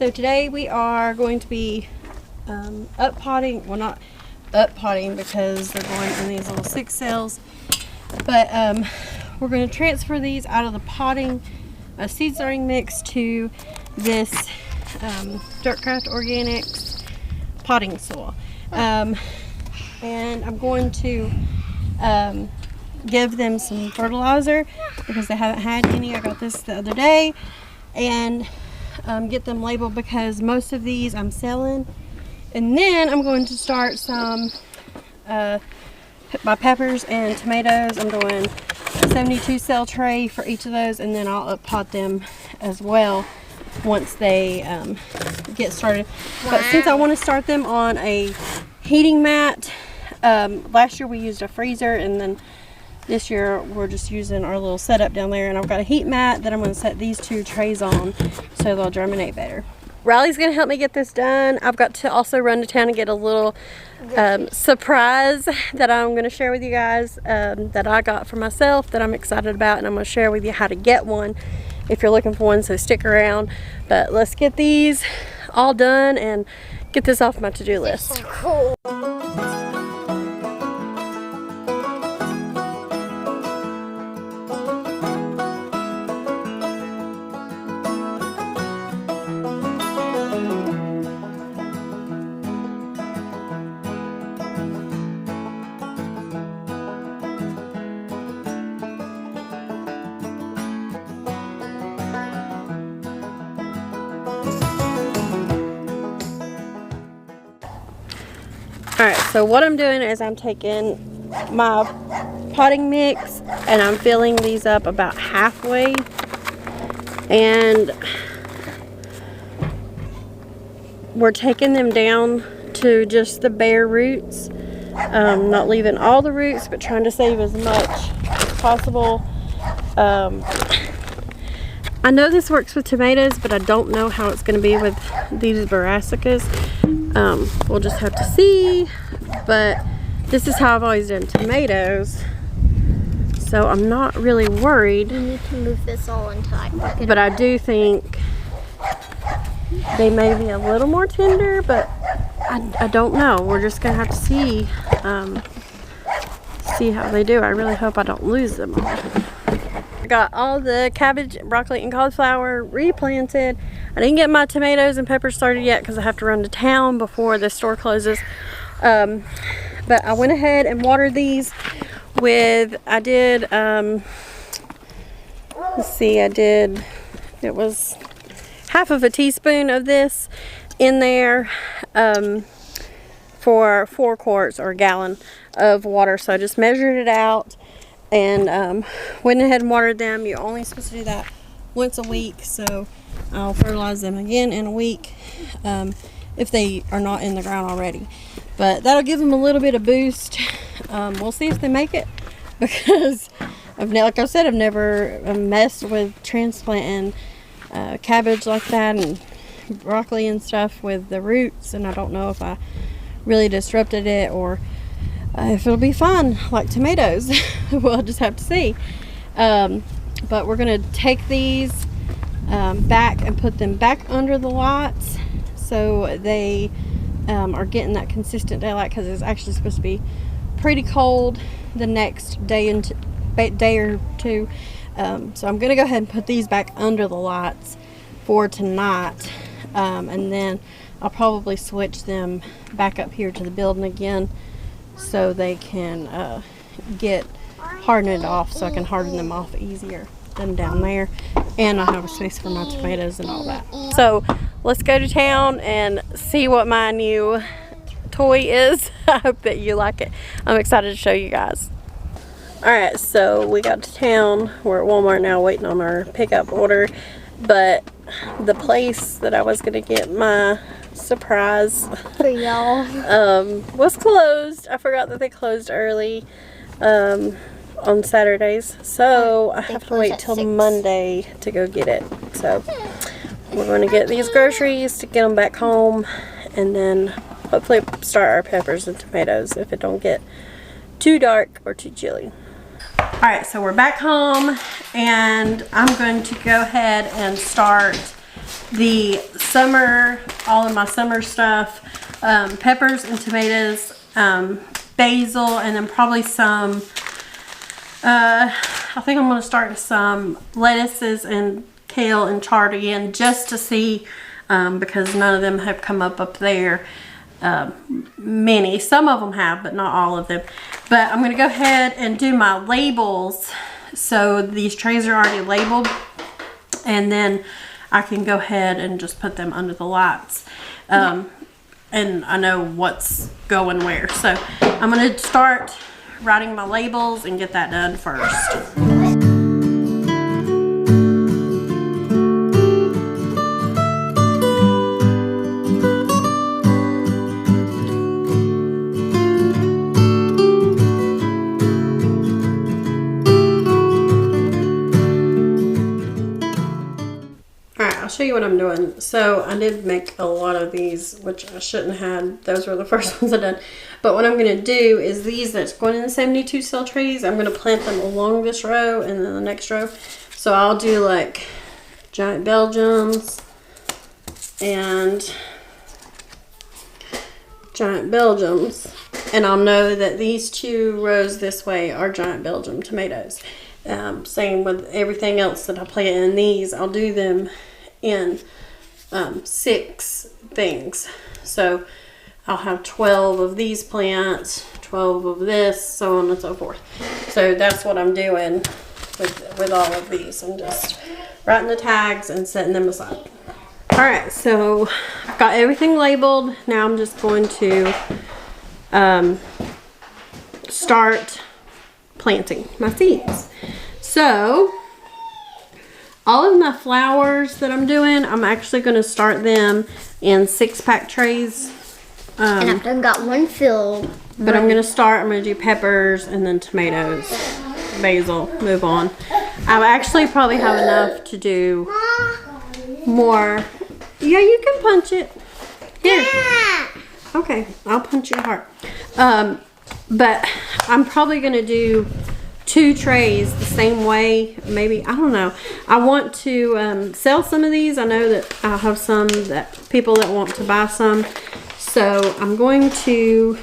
So today we are going to be up potting. Well, not up potting because they're going in these little 6 cells, but we're going to transfer these out of the potting seed starting mix to this Dirtcraft Organics potting soil, and I'm going to give them some fertilizer because they haven't had any. I got this the other day, and get them labeled because most of these I'm selling. And then I'm going to start some my peppers and tomatoes. I'm doing a 72 cell tray for each of those, and then I'll up pot them as well once they get started. But since I want to start them on a heating mat, last year we used a freezer, and then this year we're just using our little setup down there, and I've got a heat mat that I'm going to set these 2 trays on so they'll germinate better. Riley's going to help me get this done. I've got to also run to town and get a little surprise that I'm going to share with you guys that I got for myself that I'm excited about, and I'm going to share with you how to get one if you're looking for one, so stick around. But let's get these all done and get this off my to-do list. So cool. Alright, so what I'm doing is I'm taking my potting mix and I'm filling these up about halfway, and we're taking them down to just the bare roots, not leaving all the roots, but trying to save as much as possible. I know this works with tomatoes, but I don't know how it's going to be with these brassicas. We'll just have to see, but this is how I've always done tomatoes, so I'm not really worried. You need to move this all until I pick it But up. I do think they may be a little more tender, but I don't know. We're just gonna have to see see how they do. I really hope I don't lose them all. I got all the cabbage, broccoli, and cauliflower replanted. I didn't get my tomatoes and peppers started yet because I have to run to town before the store closes. But I went ahead and watered these with, I did, let's see, it was half of a teaspoon of this in there for 4 quarts or a gallon of water. So I just measured it out and went ahead and watered them. You're only supposed to do that once a week, so I'll fertilize them again in a week if they are not in the ground already. But that'll give them a little bit of boost. We'll see if they make it, because like I said, I've never messed with transplanting cabbage like that and broccoli and stuff with the roots, and I don't know if I really disrupted it or if it'll be fun like tomatoes. We'll just have to see. But we're gonna take these back and put them back under the lights so they are getting that consistent daylight, because it's actually supposed to be pretty cold the next day or two. So I'm gonna go ahead and put these back under the lights for tonight, and then I'll probably switch them back up here to the building again so they can get hardened off, so I can harden them off easier than down there, and I have a space for my tomatoes and all that. So let's go to town and see what my new toy is. I hope that you like it. I'm excited to show you guys. Alright, so we got to town. We're at Walmart now waiting on our pickup order, but the place that I was going to get my surprise for y'all was closed. I forgot that they closed early on Saturdays, so I have to wait till Monday to go get it. So we're going to get these groceries to get them back home, and then hopefully start our peppers and tomatoes if it don't get too dark or too chilly. Alright, so we're back home, and I'm going to go ahead and start the summer, all of my summer stuff, peppers and tomatoes, basil, and then probably some, I think I'm going to start some lettuces and kale and chard again, just to see, because none of them have come up there. Many, some of them have, but not all of them. But I'm going to go ahead and do my labels. So these trays are already labeled, and then I can go ahead and just put them under the lights. And I know what's going where. So I'm going to start writing my labels and get that done first. I'll show you what I'm doing. So I did make a lot of these, which I shouldn't have. Those were the first ones I did. But what I'm going to do is these that's going in the 72 cell trays, I'm going to plant them along this row and then the next row. So I'll do like giant Belgiums and giant Belgiums. And I'll know that these 2 rows this way are giant Belgium tomatoes. Same with everything else that I plant in these. I'll do them in 6 things. So I'll have 12 of these plants, 12 of this, so on and so forth. So that's what I'm doing with all of these. I'm just writing the tags and setting them aside. Alright, so I've got everything labeled. Now I'm just going to start planting my seeds. So all of my flowers that I'm doing, I'm actually going to start them in 6-pack trays. And I've done got one filled. But I'm going to do peppers and then tomatoes, basil, move on. I actually probably have enough to do more. Yeah, you can punch it. Here. Okay, I'll punch your heart. But I'm probably going to do 2 trays the same way, maybe. I don't know. I want to sell some of these. I know that I have some that people that want to buy some. So I'm going to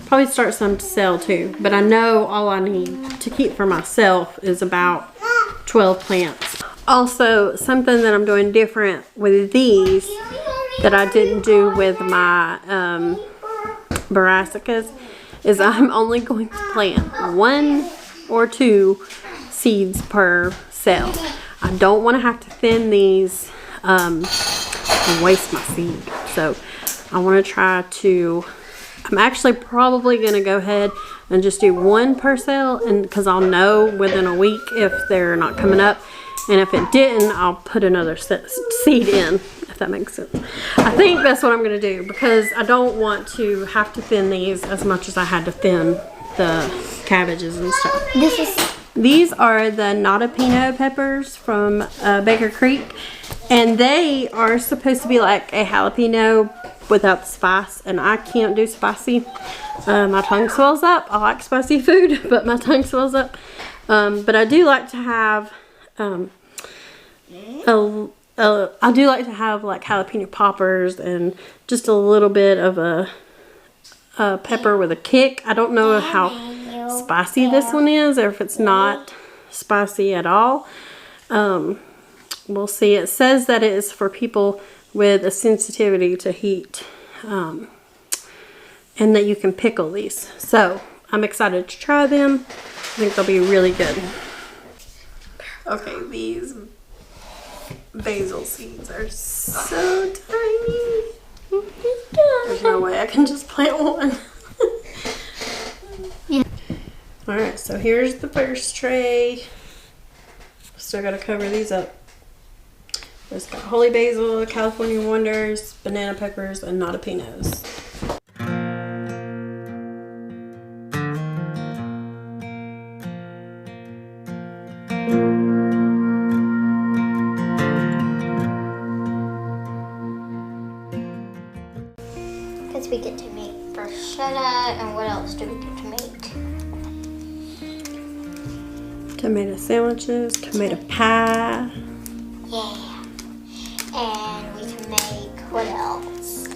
probably start some to sell too. But I know all I need to keep for myself is about 12 plants. Also, something that I'm doing different with these that I didn't do with my brassicas is I'm only going to plant 1 or 2 seeds per cell. I don't want to have to thin these and waste my seed. So I want to try to, I'm actually probably going to go ahead and just do 1 per cell, and because I'll know within a week if they're not coming up. And if it didn't, I'll put another seed in, if that makes sense. I think that's what I'm going to do, because I don't want to have to thin these as much as I had to thin the cabbages and stuff. These are the Notapino peppers from Baker Creek. And they are supposed to be like a jalapeno without the spice. And I can't do spicy. My tongue swells up. I like spicy food, but my tongue swells up. But I do like to have... I do like to have like jalapeno poppers and just a little bit of a pepper with a kick. I don't know how spicy this one is, or if it's not spicy at all. We'll see. It says that it is for people with a sensitivity to heat, and that you can pickle these. So I'm excited to try them. I think they'll be really good. Okay, these basil seeds are so tiny. There's no way I can just plant 1. Yeah. Alright, so here's the first tray. Still gotta cover these up. It's got holy basil, California wonders, banana peppers, and Notapinos. Because we get to make bruschetta, and what else do we get to make? Tomato sandwiches, tomato pie. Yeah. And make, what else?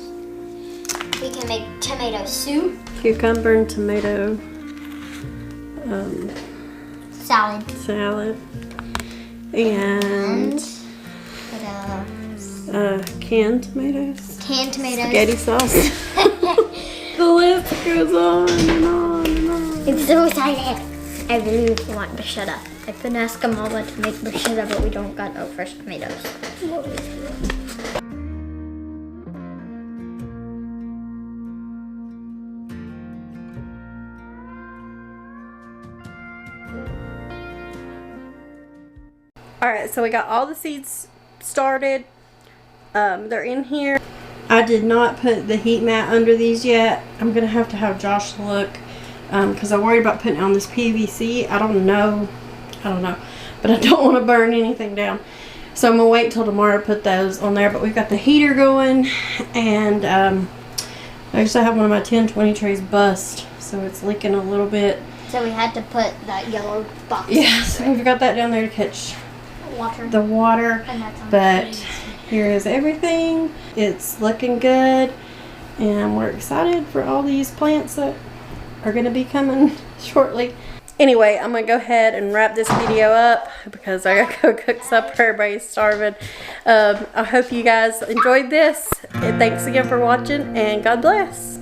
We can make tomato soup. Cucumber and tomato Salad. And what else? canned tomatoes. Canned tomatoes. Spaghetti sauce. The list goes on and on and on. I'm so excited. I really want bruschetta. I've been asking Mama to make bruschetta, but we don't got no fresh tomatoes. Alright, so we got all the seeds started. They're in here. I did not put the heat mat under these yet. I'm going to have Josh look because I'm worried about putting on this PVC. I don't know, but I don't want to burn anything down. So I'm going to wait till tomorrow to put those on there. But we've got the heater going, and I used to have one of my 1020 trays bust, so it's leaking a little bit. So we had to put that yellow box. Yeah, so we've got that down there to catch the water. But here is everything. It's looking good, and we're excited for all these plants that are going to be coming shortly. Anyway, I'm going to go ahead and wrap this video up because I got to go cook supper. Everybody's starving. I hope you guys enjoyed this. And thanks again for watching, and God bless.